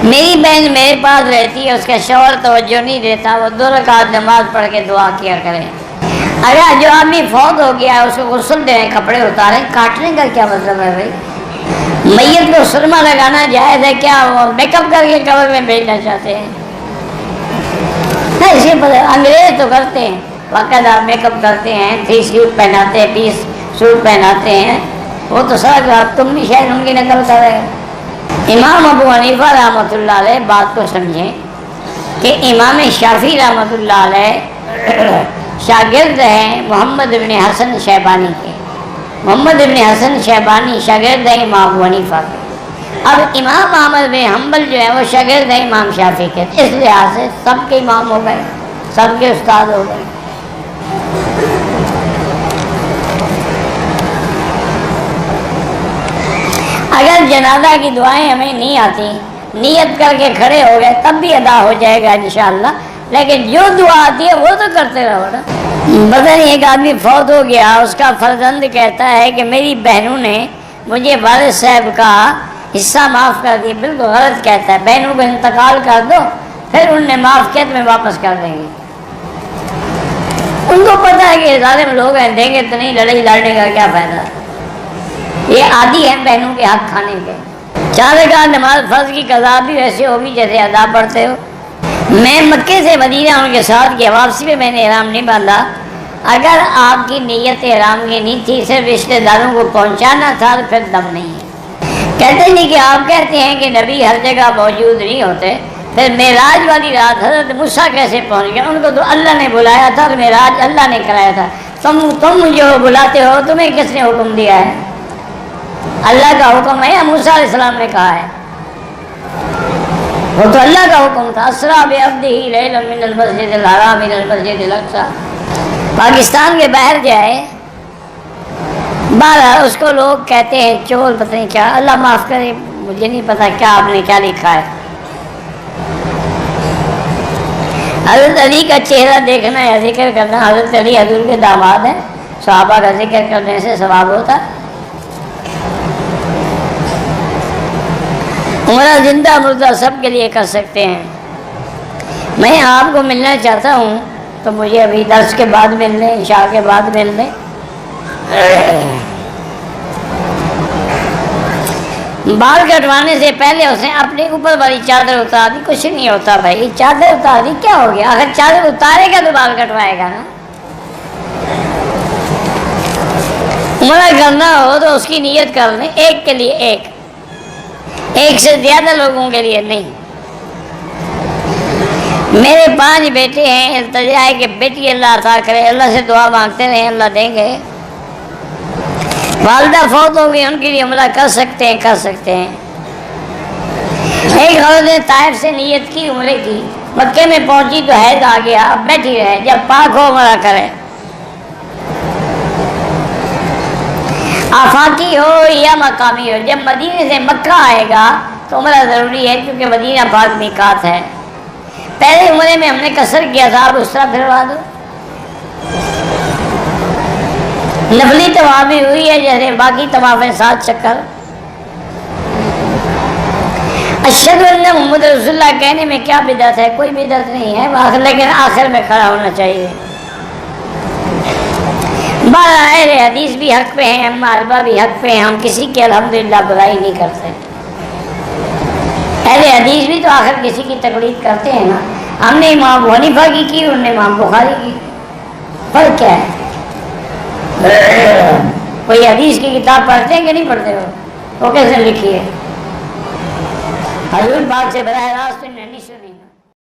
میری بہن میرے پاس رہتی ہے، اس کا شوہر توجہ نہیں دیتا، وہ 2 رکعت نماز پڑھ کے دعا کیا کرے۔ اگر جو آدمی فوت ہو گیا ہے اس کو غسل دیں، کپڑے اتاریں، کاٹنے کا کیا مطلب ہے بھائی؟ میت کو سرما لگانا جائز ہے کیا؟ وہ میک اپ کر کے قبر میں بھیجنا چاہتے ہیں؟ نہیں، انگریز تو کرتے ہیں، باقاعدہ میک اپ کرتے ہیں، 3 سوٹ پہناتے ہیں، 20 سوٹ پہناتے ہیں، وہ تو سب تم بھی شاید ان کی نقل کر رہے ہو۔ امام ابو حنیفہ رحمۃ اللہ علیہ بات کو سمجھیں کہ امام شافعی رحمۃ اللہ علیہ شاگرد ہیں محمد بن حسن شیبانی کے۔ محمد بن حسن شیبانی شاگرد ہیں امام ابو حنیفہ کے۔ اب امام احمد بن حنبل جو ہے وہ شاگرد ہیں امام شافعی کے، اس لحاظ سے سب کے امام ہو گئے، سب کے استاد ہو گئے۔ اگر جنازہ کی دعائیں ہمیں نہیں آتی، نیت کر کے کھڑے ہو گئے تب بھی ادا ہو جائے گا انشاءاللہ، لیکن جو دعا آتی ہے وہ تو کرتے رہو نا۔ پتہ نہیں ایک آدمی فوت ہو گیا، اس کا فرزند کہتا ہے کہ میری بہنوں نے مجھے والد صاحب کا حصہ معاف کر دیا۔ بالکل غلط کہتا ہے، بہنوں کو انتقال کر دو، پھر انہوں نے معاف کیا تمہیں واپس کر دیں گے۔ ان کو پتہ ہے کہ ظالم لوگ ہیں، دیں گے تو نہیں، لڑائی لڑنے کا کیا فائدہ؟ یہ عادی ہیں بہنوں کے حق کھانے کے۔ 4 رکعت نماز فرض کی قضا بھی ویسے ہوگی جیسے ادا پڑھتے ہو۔ میں مکے سے مدینہ ان کے ساتھ گیا، واپسی میں میں نے احرام نہیں باندھا۔ اگر آپ کی نیت احرام کی نہیں تھی، صرف رشتہ داروں کو پہنچانا تھا، تو پھر دم نہیں ہے۔ کہتے نہیں کہ آپ کہتے ہیں کہ نبی ہر جگہ موجود نہیں ہوتے، پھر معراج والی رات حضرت موسیٰ کیسے پہنچ گئے؟ ان کو تو اللہ نے بلایا تھا، اور معراج اللہ نے کرایا تھا۔ تم جو بلاتے ہو، تمہیں کس نے حکم دیا ہے؟ اللہ کا حکم ہے یا موسیٰ علیہ السلام نے کہا ہے؟ وہ تو اللہ کا حکم تھا، اسریٰ بعبدہ لیلا من المسجد الحرام الی المسجد الاقصیٰ۔ پاکستان کے باہر جائے، بارہ اس کو لوگ کہتے ہیں چور، پتہ نہیں کیا، اللہ معاف کرے، مجھے نہیں پتا کیا آپ نے کیا لکھا ہے۔ حضرت علی کا چہرہ دیکھنا یا ذکر کرنا، حضرت علی حضور کے داماد ہیں، صحابہ کا ذکر کرنے سے ثواب ہوتا ہے۔ عمرہ زندہ مردہ سب کے لیے کر سکتے ہیں۔ میں آپ کو ملنا چاہتا ہوں تو مجھے ابھی درس کے بعد مل لیں، عشاء کے بعد مل لیں۔ بال کٹوانے سے پہلے اس نے اپنے اوپر والی چادر اتار دی، کچھ نہیں ہوتا بھائی، چادر اتار دی کیا ہو گیا؟ اگر چادر اتارے گا تو بال کٹوائے گا نا۔ عمرہ کرنا ہو تو اس کی نیت کر لیں، ایک کے لیے ایک سے زیادہ لوگوں کے لیے نہیں۔ میرے 5 بیٹے ہیں، التجا ہے کہ بیٹی اللہ عطا کرے، اللہ سے دعا مانگتے رہیں، اللہ دیں گے۔ والدہ فوت ہو گئی، ان کے لیے عمرہ کر سکتے ہیں۔ ایک عورت نے طائف سے نیت کی عمرے کی، مکے میں پہنچی تو حیض آ گیا، اب بیٹھی رہے، جب پاک ہو عمرہ کرے۔ آفاقی ہو یا مقامی ہو، جب مدینے سے مکہ آئے گا تو عمرہ ضروری ہے، کیونکہ مدینہ پاک میقات ہے۔ پہلے عمرے میں ہم نے قصر کیا تھا، اب اس طرح پھروا دو۔ نفلی طواف بھی ہوئی ہے جیسے باقی طواف ہیں، 7 چکر۔ اشہد ان محمد رسول اللہ کہنے میں کیا بدعت ہے؟ کوئی بدعت نہیں ہے، لیکن آخر میں کھڑا ہونا چاہیے۔ اہل حدیث بھی حق پہ ہیں، معربہ بھی حق پہ ہیں، ہم کسی کی الحمدللہ برائی نہیں کرتے۔ اہل حدیث بھی تو آخر کسی کی تقلید کرتے ہیں نا۔ ہم نے امام ابو حنیفہ کی، انہوں نے امام بخاری کی، فرق کیا ہے؟ کوئی حدیث کی کتاب پڑھتے ہیں کہ نہیں پڑھتے ہو؟ وہ کیسے لکھی ہے؟ حضور پاک سے براہ راست نہیں سنی۔